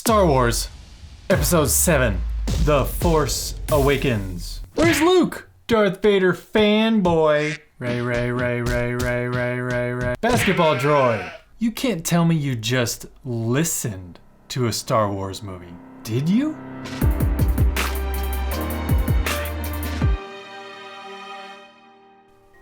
Star Wars, Episode 7, The Force Awakens. Where's Luke? Darth Vader fanboy. Ray. Basketball droid. You can't tell me you just listened to a Star Wars movie, did you?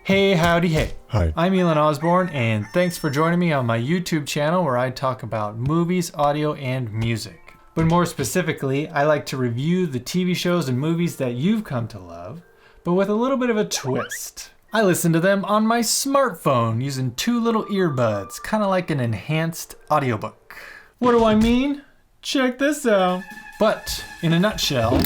Hey, howdy, hey. Hi. I'm Elon Osborne, and thanks for joining me on my YouTube channel where I talk about movies, audio, and music. But more specifically, I like to review the TV shows and movies that you've come to love, but with a little bit of a twist. I listen to them on my smartphone using two little earbuds, kind of like an enhanced audiobook. What do I mean? Check this out. But in a nutshell,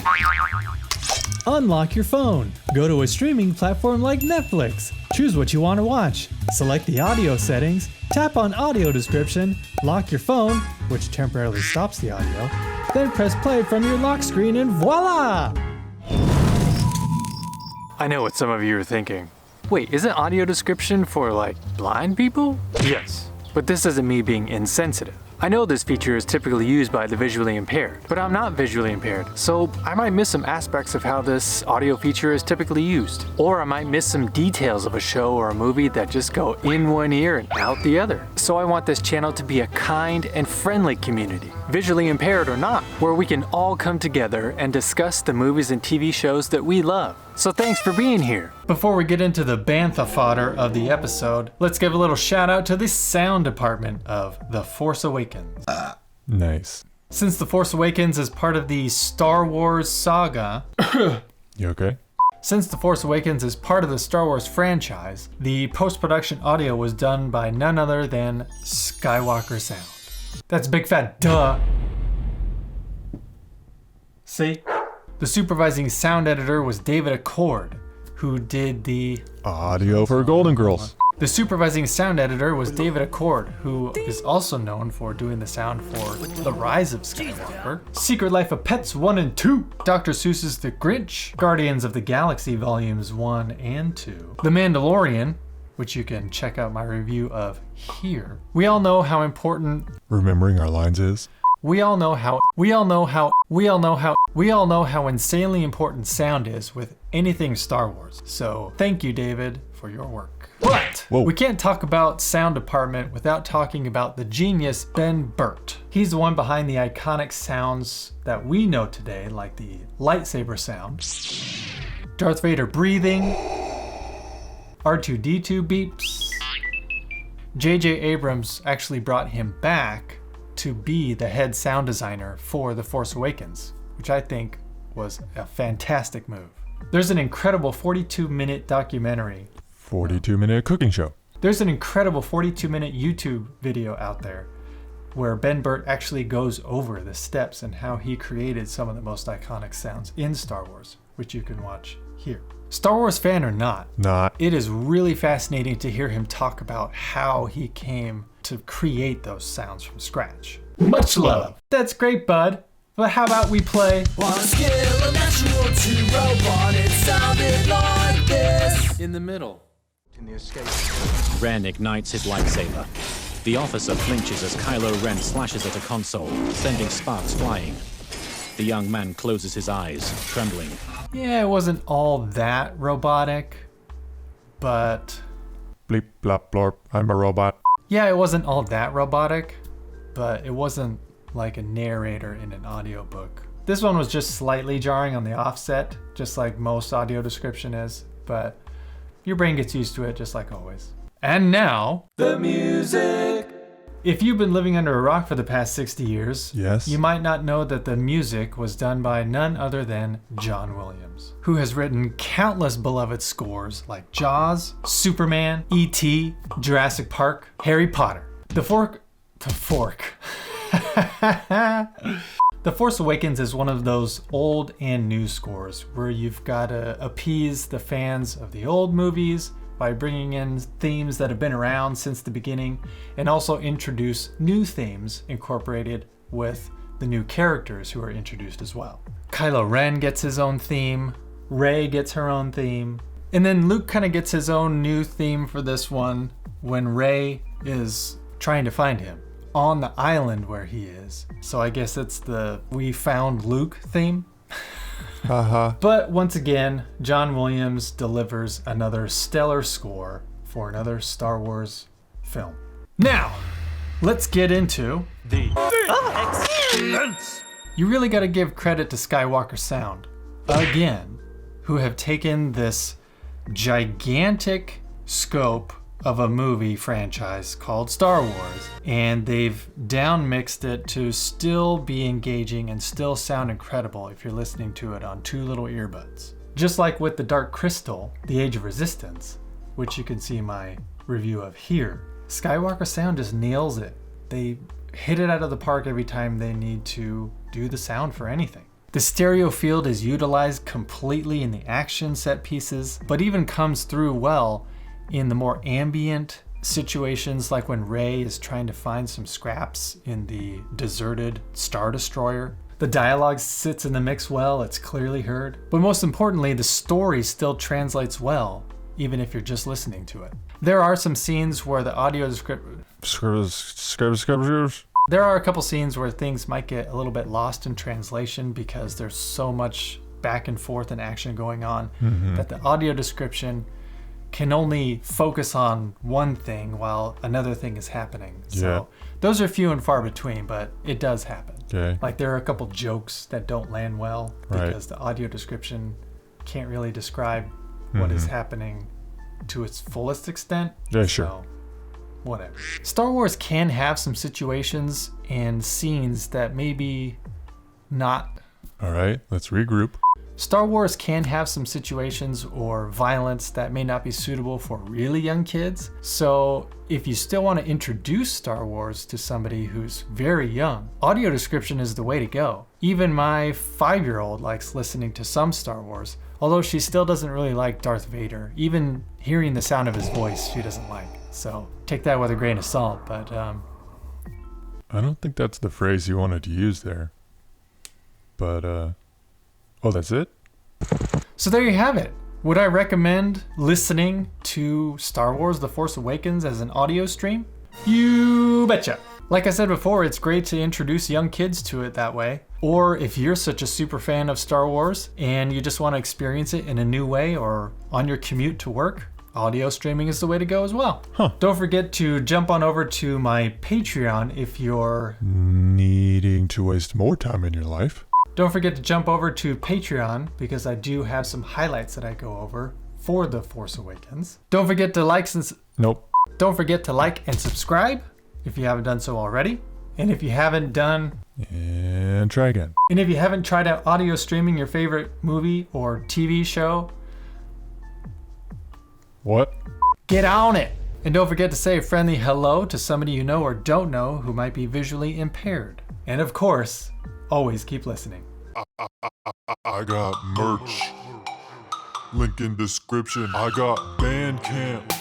unlock your phone. Go to a streaming platform like Netflix. Choose what you want to watch. Select the audio settings. Tap on audio description. Lock your phone, which temporarily stops the audio. Then press play from your lock screen and voila! I know what some of you are thinking. Wait, isn't audio description for like blind people? Yes, but this isn't me being insensitive. I know this feature is typically used by the visually impaired, but I'm not visually impaired, so I might miss some aspects of how this audio feature is typically used. Or I might miss some details of a show or a movie that just go in one ear and out the other. So I want this channel to be a kind and friendly community, visually impaired or not, where we can all come together and discuss the movies and TV shows that we love. So thanks for being here. Before we get into the bantha fodder of the episode, let's give a little shout out to the sound department of The Force Awakens. Nice. Since The Force Awakens is part of the Star Wars saga, You okay? Since The Force Awakens is part of the Star Wars franchise, the post-production audio was done by none other than Skywalker Sound. That's a big fat duh. See? The supervising sound editor was David Accord, who did the Audio for Golden Girls. The supervising sound editor was David Accord, who is also known for doing the sound for The Rise of Skywalker, Secret Life of Pets 1 and 2, Dr. Seuss's The Grinch, Guardians of the Galaxy Volumes 1 and 2, The Mandalorian, which you can check out my review of here. We all know how important Remembering our lines is. We all know how insanely important sound is with anything Star Wars. So thank you, David, for your work. But we can't talk about sound department without talking about the genius Ben Burtt. He's the one behind the iconic sounds that we know today, like the lightsaber sound, Darth Vader breathing, R2-D2 beeps. J.J. Abrams actually brought him back to be the head sound designer for The Force Awakens, which I think was a fantastic move. There's an incredible 42-minute documentary. 42-minute cooking show. There's an incredible 42-minute YouTube video out there where Ben Burtt actually goes over the steps and how he created some of the most iconic sounds in Star Wars, which you can watch here. Star Wars fan or not, it is really fascinating to hear him talk about how he came to create those sounds from scratch. Much love. That's great, bud. But how about we play One skill, a natural to robot, it sounded like this. in the middle. Ren ignites his lightsaber. The officer flinches as Kylo Ren slashes at a console, sending sparks flying. The young man closes his eyes, trembling. Yeah, it wasn't all that robotic, but Bleep, blop, blorp, I'm a robot. yeah, it wasn't all that robotic, but it wasn't like a narrator in an audiobook. This one was just slightly jarring on the offset, just like most audio description is, but your brain gets used to it just like always. And now, The music. if you've been living under a rock for the past 60 years, Yes. you might not know that the music was done by none other than John Williams, who has written countless beloved scores like Jaws, Superman, E.T., Jurassic Park, Harry Potter. The Force Awakens is one of those old and new scores where you've got to appease the fans of the old movies by bringing in themes that have been around since the beginning and also introduce new themes incorporated with the new characters who are introduced as well. Kylo Ren gets his own theme, Rey gets her own theme, and then Luke kind of gets his own new theme for this one when Rey is trying to find him. on the island where he is. So I guess it's the "We Found Luke" theme. Haha. But once again, John Williams delivers another stellar score for another Star Wars film. Now, let's get into You really got to give credit to Skywalker Sound, again, who have taken this gigantic scope of a movie franchise called Star Wars, and they've down-mixed it to still be engaging and still sound incredible if you're listening to it on two little earbuds. Just like with the Dark Crystal, The Age of Resistance, which you can see my review of here, Skywalker Sound just nails it. They hit it out of the park every time they need to do the sound for anything. The stereo field is utilized completely in the action set pieces, but even comes through well in the more ambient situations, like when Rey is trying to find some scraps in the deserted Star Destroyer. The dialogue sits in the mix well, it's clearly heard. But most importantly, the story still translates well, even if you're just listening to it. There are some scenes where the audio description... There are a couple scenes where things might get a little bit lost in translation because there's so much back and forth and action going on that the audio description can only focus on one thing while another thing is happening. So those are few and far between, but it does happen. Okay. Like there are a couple jokes that don't land well because the audio description can't really describe what is happening to its fullest extent. Yeah, sure. So, whatever. Star Wars can have some situations and scenes that maybe not... All right, let's regroup. Star Wars can have some situations or violence that may not be suitable for really young kids. So if you still want to introduce Star Wars to somebody who's very young, audio description is the way to go. Even my 5-year-old likes listening to some Star Wars, although she still doesn't really like Darth Vader. Even hearing the sound of his voice, she doesn't like. So take that with a grain of salt, but I don't think that's the phrase you wanted to use there. But, oh, that's it? So there you have it. Would I recommend listening to Star Wars The Force Awakens as an audio stream? You betcha. Like I said before, it's great to introduce young kids to it that way. Or if you're such a super fan of Star Wars and you just want to experience it in a new way or on your commute to work, audio streaming is the way to go as well. Don't forget to jump on over to my Patreon if you're needing to waste more time in your life. Don't forget to jump over to Patreon because I do have some highlights that I go over for The Force Awakens. Don't forget to Don't forget to like and subscribe if you haven't done so already. And if you haven't done... And try again. And if you haven't tried out audio streaming your favorite movie or TV show... What? Get on it! And don't forget to say a friendly hello to somebody you know or don't know who might be visually impaired. And of course, always keep listening. I got merch. Link in description. I got Bandcamp.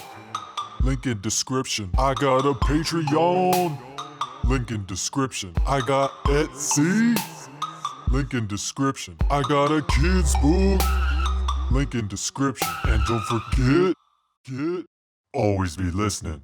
Link in description. I got a Patreon. Link in description. I got Etsy. Link in description. I got a kids book. Link in description. And don't forget, always be listening.